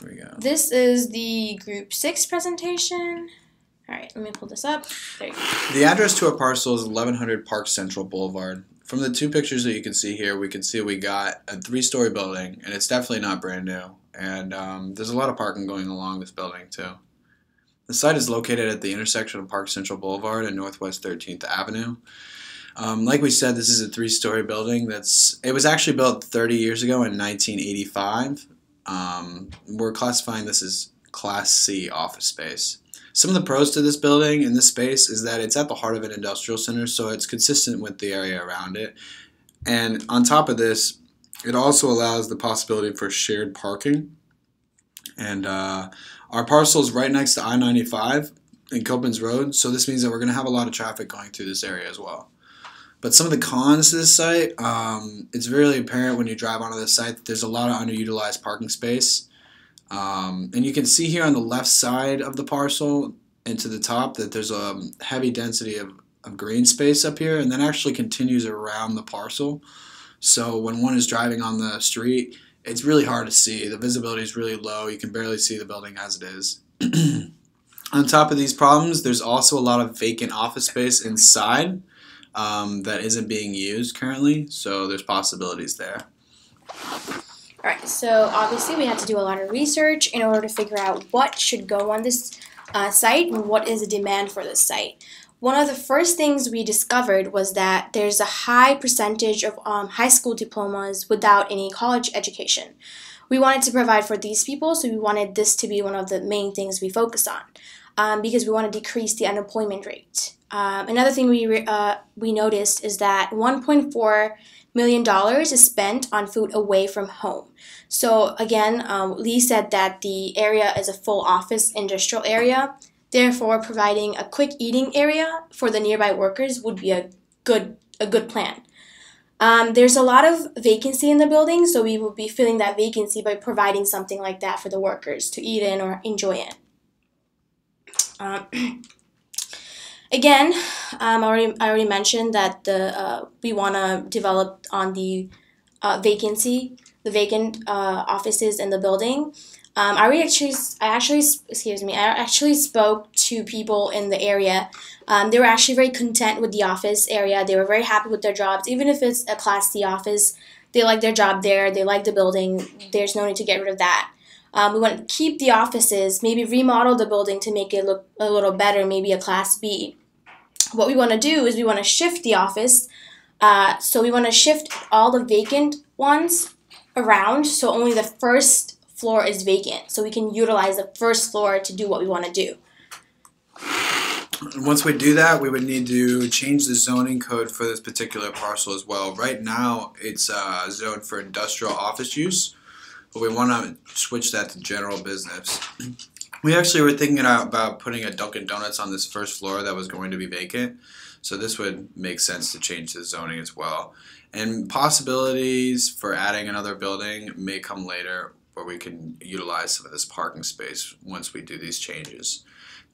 Here we go. This is the Group 6 presentation. All right, let me pull this up. There you go. The address to our parcel is 1100 Park Central Boulevard. From the two pictures that you can see here, we can see we got a 3-story building, and it's definitely not brand new. And there's a lot of parking going along this building too. The site is located at the intersection of Park Central Boulevard and Northwest 13th Avenue. Like we said, this is a 3-story building. It was actually built 30 years ago in 1985. We're classifying this as Class C office space. Some of the pros to this building and this space is that it's at the heart of an industrial center, so it's consistent with the area around it. And on top of this, it also allows the possibility for shared parking. And our parcel is right next to I-95 and Copans Road, so this means that we're going to have a lot of traffic going through this area as well. But some of the cons to this site, it's really apparent when you drive onto this site that there's a lot of underutilized parking space. And you can see here on the left side of the parcel and to the top that there's a heavy density of green space up here, and that actually continues around the parcel. So when one is driving on the street, it's really hard to see. The visibility is really low. You can barely see the building as it is. On top of these problems, there's also a lot of vacant office space inside that isn't being used currently, so there's possibilities there. Alright, so obviously we had to do a lot of research in order to figure out what should go on this site and what is the demand for this site. One of the first things we discovered was that there's a high percentage of high school diplomas without any college education. We wanted to provide for these people, so we wanted this to be one of the main things we focus on because we want to decrease the unemployment rate. Another thing we noticed is that $1.4 million is spent on food away from home. So again, Lee said that the area is a full office industrial area. Therefore, providing a quick eating area for the nearby workers would be a good plan. There's a lot of vacancy in the building, so we will be filling that vacancy by providing something like that for the workers to eat in or enjoy in. Again, I already mentioned that we want to develop on the vacant offices in the building. I actually spoke to people in the area. They were actually very content with the office area. They were very happy with their jobs, even if it's a Class C office. They like their job there. They like the building. There's no need to get rid of that. We want to keep the offices, maybe remodel the building to make it look a little better, maybe a Class B. What we want to do is we want to shift the office. So we want to shift all the vacant ones around so only the first floor is vacant. So we can utilize the first floor to do what we want to do. Once we do that, we would need to change the zoning code for this particular parcel as well. Right now, it's zoned for industrial office use, but we want to switch that to general business. We actually were thinking about putting a Dunkin' Donuts on this first floor that was going to be vacant, so this would make sense to change the zoning as well. And possibilities for adding another building may come later, where we can utilize some of this parking space once we do these changes.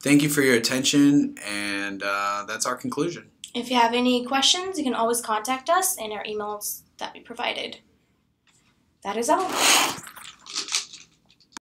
Thank you for your attention, and that's our conclusion. If you have any questions, you can always contact us in our emails that we provided. That is all.